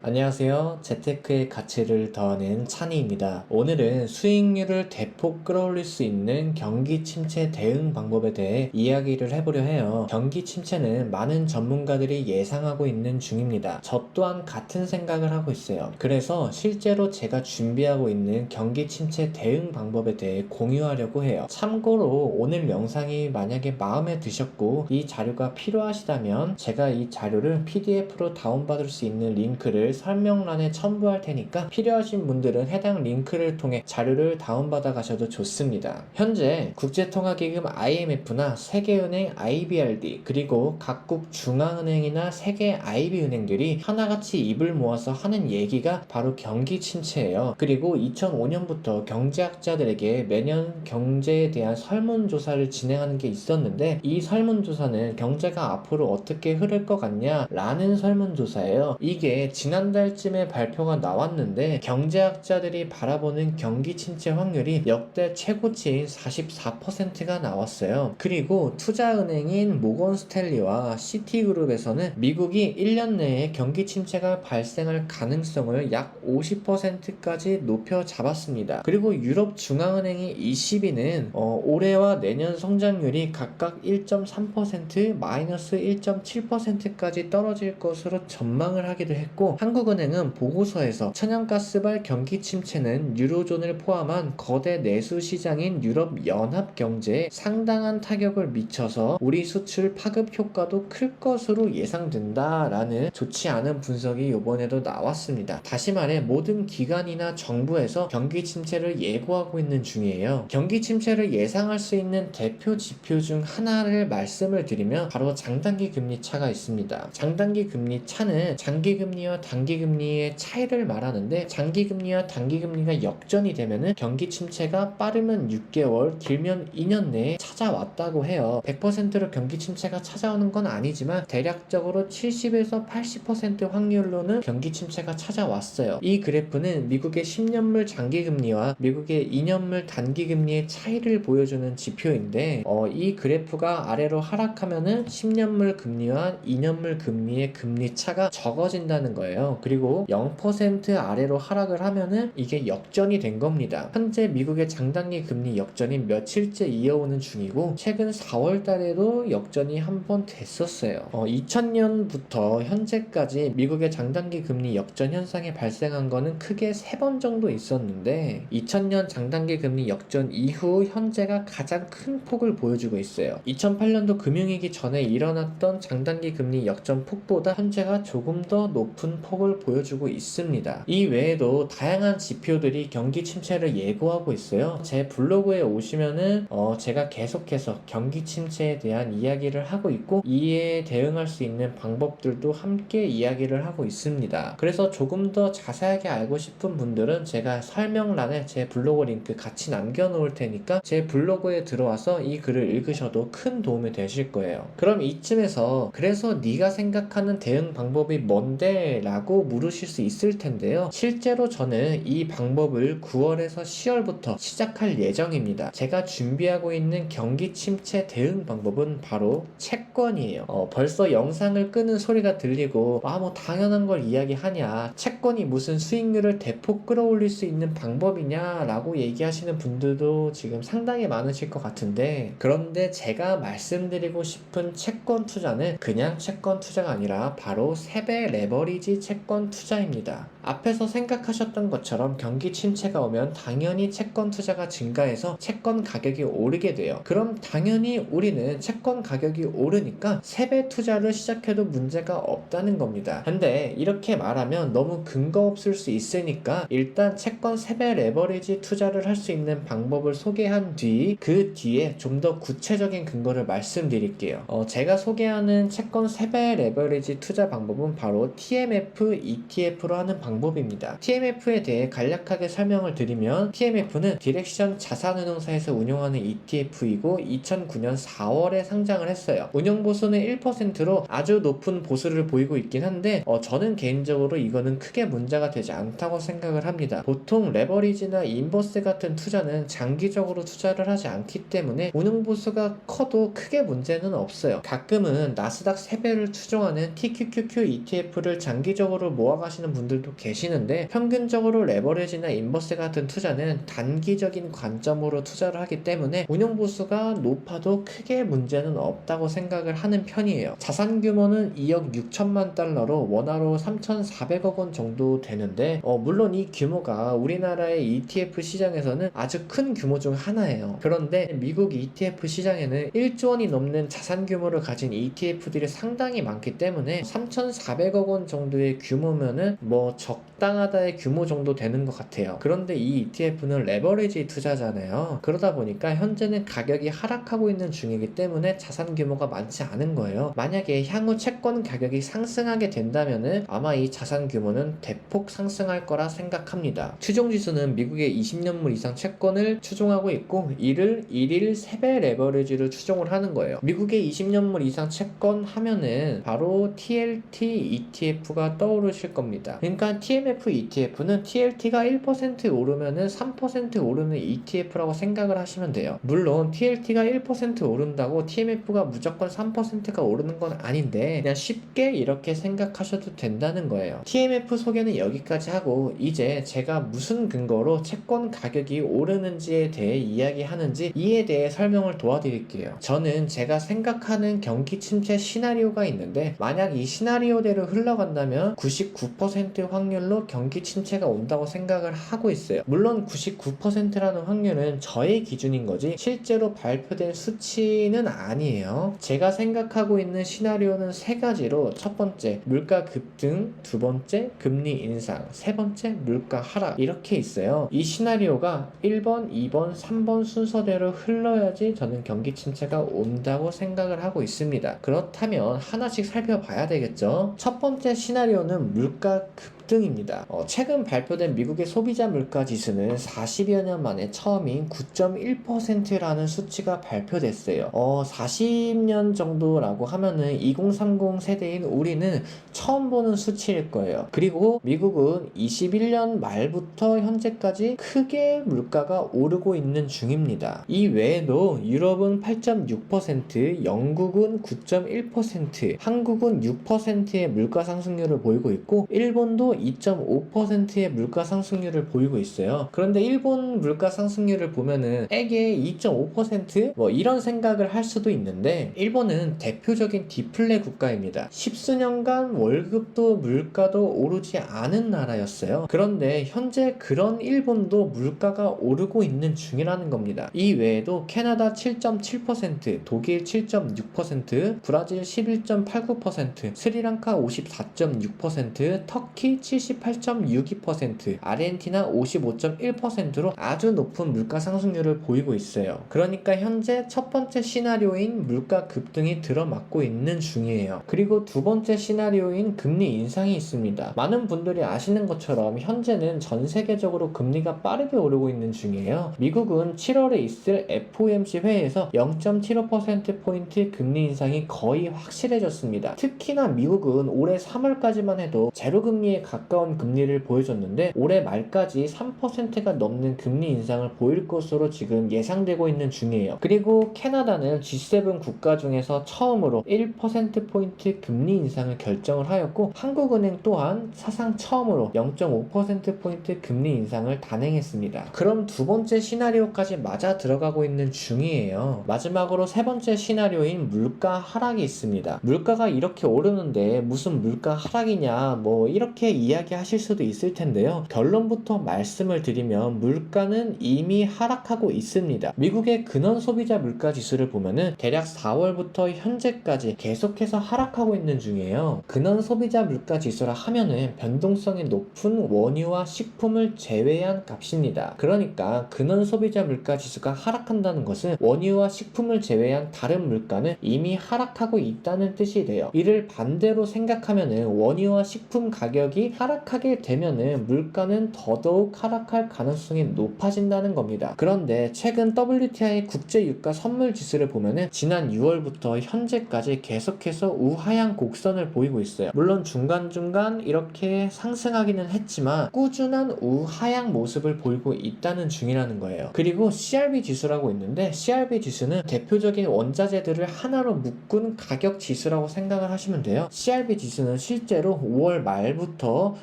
안녕하세요. 재테크의 가치를 더하는 찬이입니다. 오늘은 수익률을 대폭 끌어올릴 수 있는 경기 침체 대응 방법에 대해 이야기를 해보려 해요. 경기 침체는 많은 전문가들이 예상하고 있는 중입니다. 저 또한 같은 생각을 하고 있어요. 그래서 실제로 제가 준비하고 있는 경기 침체 대응 방법에 대해 공유하려고 해요. 참고로 오늘 영상이 만약에 마음에 드셨고 이 자료가 필요하시다면 제가 이 자료를 PDF로 다운받을 수 있는 링크를 설명란에 첨부할 테니까 필요하신 분들은 해당 링크를 통해 자료를 다운받아 가셔도 좋습니다. 현재 국제통화기금 IMF나 세계은행 IBRD 그리고 각국 중앙은행이나 세계 IB은행들이 하나같이 입을 모아서 하는 얘기가 바로 경기 침체예요. 그리고 2005년부터 경제학자들에게 매년 경제에 대한 설문조사를 진행하는 게 있었는데 이 설문조사는 경제가 앞으로 어떻게 흐를 것 같냐 라는 설문조사예요. 이게 지난달쯤에 발표가 나왔는데 경제학자들이 바라보는 경기 침체 확률이 역대 최고치인 44%가 나왔어요. 그리고 투자은행인 모건스탠리와 시티그룹에서는 미국이 1년 내에 경기 침체가 발생할 가능성을 약 50%까지 높여 잡았습니다. 그리고 유럽 중앙은행인 ECB는 올해와 내년 성장률이 각각 1.3%, 마이너스 1.7%까지 떨어질 것으로 전망을 하기도 했고 한국은행은 보고서에서 천연가스발 경기 침체는 유로존을 포함한 거대 내수 시장인 유럽 연합 경제에 상당한 타격을 미쳐서 우리 수출 파급 효과도 클 것으로 예상된다라는 좋지 않은 분석이 이번에도 나왔습니다. 다시 말해 모든 기관이나 정부에서 경기 침체를 예고하고 있는 중이에요. 경기 침체를 예상할 수 있는 대표 지표 중 하나를 말씀을 드리면 바로 장단기 금리 차가 있습니다. 장단기 금리 차는 장기 금리와 단기 금리의 차이를 말하는데 장기 금리와 단기 금리가 역전이 되면은 경기 침체가 빠르면 6개월, 길면 2년 내에 찾아왔다고 해요. 100%로 경기 침체가 찾아오는 건 아니지만 대략적으로 70에서 80% 확률로는 경기 침체가 찾아왔어요. 이 그래프는 미국의 10년물 장기 금리와 미국의 2년물 단기 금리의 차이를 보여주는 지표인데 이 그래프가 아래로 하락하면은 10년물 금리와 2년물 금리의 금리 차가 적어진다는 거예요. 그리고 0% 아래로 하락을 하면은 이게 역전이 된 겁니다. 현재 미국의 장단기 금리 역전이 며칠째 이어오는 중이고 최근 4월 달에도 역전이 한 번 됐었어요. 2000년부터 현재까지 미국의 장단기 금리 역전 현상이 발생한 거는 크게 3번 정도 있었는데 2000년 장단기 금리 역전 이후 현재가 가장 큰 폭을 보여주고 있어요. 2008년도 금융위기 전에 일어났던 장단기 금리 역전 폭보다 현재가 조금 더 높은 폭을 보여주고 있습니다. 이 외에도 다양한 지표들이 경기 침체를 예고하고 있어요. 제 블로그에 오시면은 제가 계속해서 경기 침체에 대한 이야기를 하고 있고 이에 대응할 수 있는 방법들도 함께 이야기를 하고 있습니다. 그래서 조금 더 자세하게 알고 싶은 분들은 제가 설명란에 제 블로그 링크 같이 남겨놓을 테니까 제 블로그에 들어와서 이 글을 읽으셔도 큰 도움이 되실 거예요. 그럼 이쯤에서 그래서 네가 생각하는 대응 방법이 뭔데? 라고 물으실 수 있을 텐데요. 실제로 저는 이 방법을 9월에서 10월부터 시작할 예정입니다. 제가 준비하고 있는 경기 침체 대응 방법은 바로 채권이에요. 벌써 영상을 끄는 소리가 들리고 뭐 당연한 걸 이야기하냐, 채권이 무슨 수익률을 대폭 끌어올릴 수 있는 방법이냐 라고 얘기하시는 분들도 지금 상당히 많으실 것 같은데 그런데 제가 말씀드리고 싶은 채권 투자는 그냥 채권 투자가 아니라 바로 세배 레버리지 채권 투자입니다. 앞에서 생각하셨던 것처럼 경기 침체가 오면 당연히 채권 투자가 증가해서 채권 가격이 오르게 돼요. 그럼 당연히 우리는 채권 가격이 오르니까 세배 투자를 시작해도 문제가 없다는 겁니다. 근데 이렇게 말하면 너무 근거 없을 수 있으니까 일단 채권 세배 레버리지 투자를 할 수 있는 방법을 소개한 뒤 그 뒤에 좀 더 구체적인 근거를 말씀드릴게요. 제가 소개하는 채권 세배 레버리지 투자 방법은 바로 TMF ETF로 하는 방법입니다. TMF에 대해 간략하게 설명을 드리면 TMF는 디렉션 자산운용사에서 운용하는 ETF이고 2009년 4월에 상장을 했어요. 운용보수는 1%로 아주 높은 보수를 보이고 있긴 한데 저는 개인적으로 이거는 크게 문제가 되지 않다고 생각을 합니다. 보통 레버리지나 인버스 같은 투자는 장기적으로 투자를 하지 않기 때문에 운용보수가 커도 크게 문제는 없어요. 가끔은 나스닥 3배를 추종하는 TQQQ ETF를 장기적으로 장기적으로 모아가시는 분들도 계시는데, 평균적으로 레버리지나 인버스 같은 투자는 단기적인 관점으로 투자를 하기 때문에 운용보수가 높아도 크게 문제는 없다고 생각을 하는 편이에요. 자산 규모는 2억 6천만 달러로 원화로 3,400억 원 정도 되는데, 물론 이 규모가 우리나라의 ETF 시장에서는 아주 큰 규모 중 하나예요. 그런데 미국 ETF 시장에는 1조 원이 넘는 자산 규모를 가진 ETF들이 상당히 많기 때문에 3,400억 원 정도의 규모면은 적당하다의 규모 정도 되는 것 같아요. 그런데 이 ETF는 레버리지 투자잖아요. 그러다 보니까 현재는 가격이 하락하고 있는 중이기 때문에 자산 규모가 많지 않은 거예요. 만약에 향후 채권 가격이 상승하게 된다면은 아마 이 자산 규모는 대폭 상승할 거라 생각합니다. 추종지수는 미국의 20년물 이상 채권을 추종하고 있고, 이를 1일 3배 레버리지로 추종을 하는 거예요. 미국의 20년물 이상 채권 하면은 바로 TLT ETF가 떠오르실 겁니다. 그러니까 TMF ETF는 TLT가 1% 오르면은 3% 오르는 ETF라고 생각을 하시면 돼요. 물론 TLT가 1% 오른다고 TMF가 무조건 3%가 오르는 건 아닌데, 그냥 쉽게 이렇게 생각하셔도 된다는 거예요. TMF 소개는 여기까지 하고, 이제 제가 무슨 근거로 채권 가격이 오르는지에 대해 이야기하는지 이에 대해 설명을 도와드릴게요. 저는 제가 생각하는 경기 침체 시나리오가 있는데, 만약 이 시나리오대로 흘러간다면 99% 확률로 경기 침체가 온다고 생각을 하고 있어요. 물론 99%라는 확률은 저의 기준인 거지 실제로 발표된 수치는 아니에요. 제가 생각하고 있는 시나리오는 세 가지로, 첫 번째 물가 급등, 두 번째 금리 인상, 세 번째 물가 하락, 이렇게 있어요. 이 시나리오가 1번, 2번, 3번 순서대로 흘러야지 저는 경기 침체가 온다고 생각을 하고 있습니다. 그렇다면 하나씩 살펴봐야 되겠죠. 첫 번째 시나리오는 물가 급등입니다. 최근 발표된 미국의 소비자 물가 지수는 40여 년 만에 처음인 9.1%라는 수치가 발표됐어요. 40년 정도라고 하면은 2030 세대인 우리는 처음 보는 수치일 거예요. 그리고 미국은 21년 말부터 현재까지 크게 물가가 오르고 있는 중입니다. 이 외에도 유럽은 8.6%, 영국은 9.1%, 한국은 6%의 물가 상승률을 보이고 있고, 일본도 2.5%의 물가 상승률을 보이고 있어요. 그런데 일본 물가 상승률을 보면은 애게 2.5% 이런 생각을 할 수도 있는데, 일본은 대표적인 디플레 국가입니다. 십수년간 월급도 물가도 오르지 않은 나라였어요. 그런데 현재 그런 일본도 물가가 오르고 있는 중이라는 겁니다. 이 외에도 캐나다 7.7%, 독일 7.6%, 브라질 11.89%, 스리랑카 54.6%, 터키 78.62%, 아르헨티나 55.1%로 아주 높은 물가 상승률을 보이고 있어요. 그러니까 현재 첫 번째 시나리오인 물가 급등이 들어맞고 있는 중이에요. 그리고 두 번째 시나리오인 금리 인상이 있습니다. 많은 분들이 아시는 것처럼 현재는 전 세계적으로 금리가 빠르게 오르고 있는 중이에요. 미국은 7월에 있을 FOMC 회의에서 0.75%포인트 금리 인상이 거의 확실해졌습니다. 특히나 미국은 올해 3월까지만 해도 제로금리에 가까운 금리를 보여줬는데, 올해 말까지 3%가 넘는 금리 인상을 보일 것으로 지금 예상되고 있는 중이에요. 그리고 캐나다는 G7 국가 중에서 처음으로 1%포인트 금리 인상을 결정을 하였고, 한국은행 또한 사상 처음으로 0.5%포인트 금리 인상을 단행했습니다. 그럼 두 번째 시나리오까지 맞아 들어가고 있는 중이에요. 마지막으로 세 번째 시나리오인 물가 하락이 있습니다. 물가가 이렇게 오르는데 무슨 물가 하락이냐 이렇게 이야기하실 수도 있을 텐데요. 결론부터 말씀을 드리면 물가는 이미 하락하고 있습니다. 미국의 근원 소비자 물가 지수를 보면은 대략 4월부터 현재까지 계속해서 하락하고 있는 중이에요. 근원 소비자 물가 지수라 하면은 변동성이 높은 원유와 식품을 제외한 값입니다. 그러니까 근원 소비자 물가 지수가 하락한다는 것은 원유와 식품을 제외한 다른 물가는 이미 하락하고 있다는 뜻이 돼요. 이를 반대로 생각하면은 원유와 식품 가격이 하락하게 되면은 물가는 더더욱 하락할 가능성이 높아진다는 겁니다. 그런데 최근 WTI 국제 유가 선물 지수를 보면은 지난 6월부터 현재까지 계속해서 우하향 곡선을 보이고 있어요. 물론 중간중간 이렇게 상승하기는 했지만 꾸준한 우하향 모습을 보이고 있다는 중이라는 거예요. 그리고 CRB 지수라고 있는데, CRB 지수는 대표적인 원자재들을 하나로 묶은 가격 지수라고 생각을 하시면 돼요. CRB 지수는 실제로 실제로 5월 말부터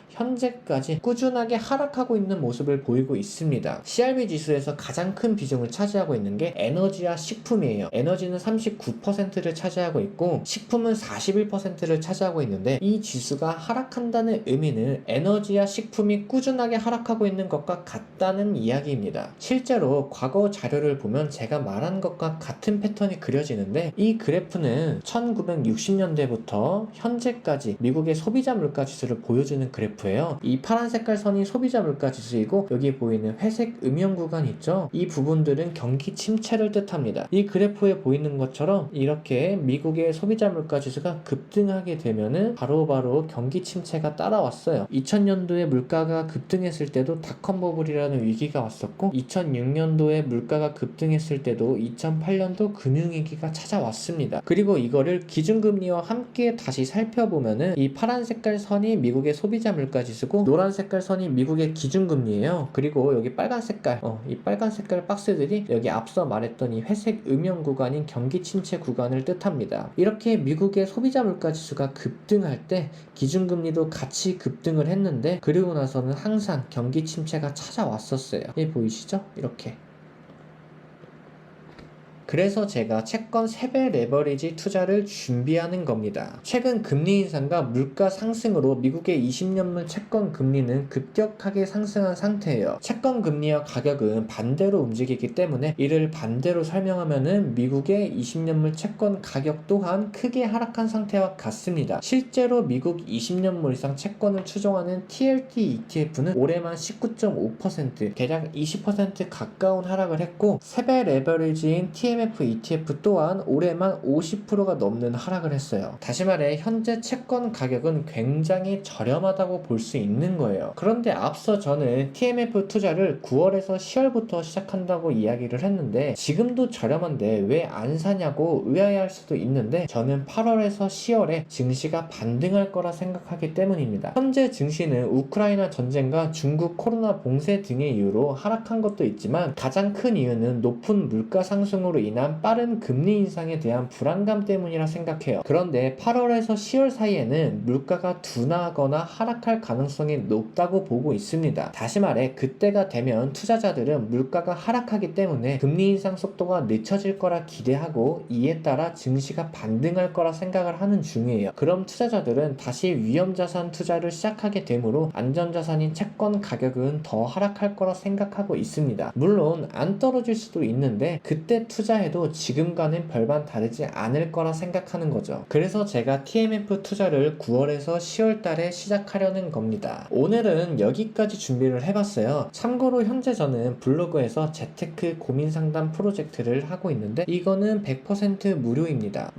현재까지 꾸준하게 하락하고 있는 모습을 보이고 있습니다. CRB 지수에서 가장 큰 비중을 차지하고 있는 게 에너지와 식품이에요. 에너지는 39%를 차지하고 있고 식품은 41%를 차지하고 있는데, 이 지수가 하락한다는 의미는 에너지와 식품이 꾸준하게 하락하고 있는 것과 같다는 이야기입니다. 실제로 과거 자료를 보면 제가 말한 것과 같은 패턴이 그려지는데, 이 그래프는 1960년대부터 현재까지 미국의 소비자 물가 지수를 보여주는 그래프예요. 이 파란 색깔 선이 소비자 물가 지수이고, 여기 보이는 회색 음영 구간 있죠? 이 부분들은 경기 침체를 뜻합니다. 이 그래프에 보이는 것처럼 이렇게 미국의 소비자 물가 지수가 급등하게 되면은 바로바로 경기 침체가 따라왔어요. 2000년도에 물가가 급등했을 때도 닷컴 버블이라는 위기가 왔었고, 2006년도에 물가가 급등했을 때도 2008년도 금융위기가 찾아왔습니다. 그리고 이거를 기준금리와 함께 다시 살펴보면은 이 파란 색깔 선이 미국의 소비자 물가 지수고, 노란 색깔 선이 미국의 기준금리예요. 그리고 여기 빨간 색깔, 이 빨간 색깔 박스들이 여기 앞서 말했던 이 회색 음영 구간인 경기 침체 구간을 뜻합니다. 이렇게 미국의 소비자 물가 지수가 급등할 때 기준금리도 같이 급등을 했는데, 그리고 나서는 항상 경기 침체가 찾아왔었어요. 보이시죠? 이렇게. 그래서 제가 채권 3배 레버리지 투자를 준비하는 겁니다. 최근 금리 인상과 물가 상승으로 미국의 20년물 채권 금리는 급격하게 상승한 상태예요. 채권 금리와 가격은 반대로 움직이기 때문에 이를 반대로 설명하면은 미국의 20년물 채권 가격 또한 크게 하락한 상태와 같습니다. 실제로 미국 20년물 이상 채권을 추종하는 TLT ETF는 올해만 19.5%, 대략 20% 가까운 하락을 했고, 3배 레버리지인 TMF ETF 또한 올해만 50%가 넘는 하락을 했어요. 다시 말해 현재 채권 가격은 굉장히 저렴하다고 볼 수 있는 거예요. 그런데 앞서 저는 TMF 투자를 9월에서 10월부터 시작한다고 이야기를 했는데, 지금도 저렴한데 왜 안 사냐고 의아해할 수도 있는데, 저는 8월에서 10월에 증시가 반등할 거라 생각하기 때문입니다. 현재 증시는 우크라이나 전쟁과 중국 코로나 봉쇄 등의 이유로 하락한 것도 있지만, 가장 큰 이유는 높은 물가 상승으로 인한 빠른 금리 인상에 대한 불안감 때문이라 생각해요. 그런데 8월에서 10월 사이에는 물가가 둔화하거나 하락할 가능성이 높다고 보고 있습니다. 다시 말해 그때가 되면 투자자들은 물가가 하락하기 때문에 금리 인상 속도가 늦춰질 거라 기대하고, 이에 따라 증시가 반등할 거라 생각을 하는 중이에요. 그럼 투자자들은 다시 위험자산 투자를 시작하게 되므로 안전자산인 채권 가격은 더 하락할 거라 생각하고 있습니다. 물론 안 떨어질 수도 있는데, 그때 투자해도 지금과는 별반 다르지 않을 거라 생각하는 거죠. 그래서 제가 TMF 투자를 9월에서 10월 달에 시작하려는 겁니다. 오늘은 여기까지 준비를 해봤어요. 참고로 현재 저는 블로그에서 재테크 고민 상담 프로젝트를 하고 있는데, 이거는 100% 무료입니다.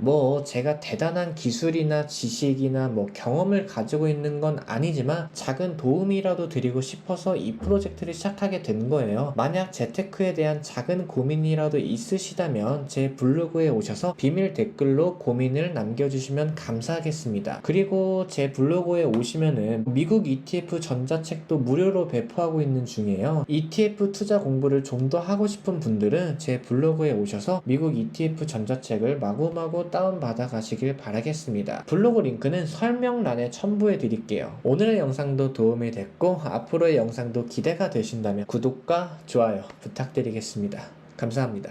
제가 대단한 기술이나 지식이나 경험을 가지고 있는 건 아니지만 작은 도움이라도 드리고 싶어서 이 프로젝트를 시작하게 된 거예요. 만약 재테크에 대한 작은 고민이라도 있으시다면 제 블로그에 오셔서 비밀 댓글로 고민을 남겨주시면 감사하겠습니다. 그리고 제 블로그에 오시면은 미국 ETF 전자책도 무료로 배포하고 있는 중이에요. ETF 투자 공부를 좀 더 하고 싶은 분들은 제 블로그에 오셔서 미국 ETF 전자책을 마구마구 다운받아 가시길 바라겠습니다. 블로그 링크는 설명란에 첨부해 드릴게요. 오늘의 영상도 도움이 됐고 앞으로의 영상도 기대가 되신다면 구독과 좋아요 부탁드리겠습니다. 감사합니다.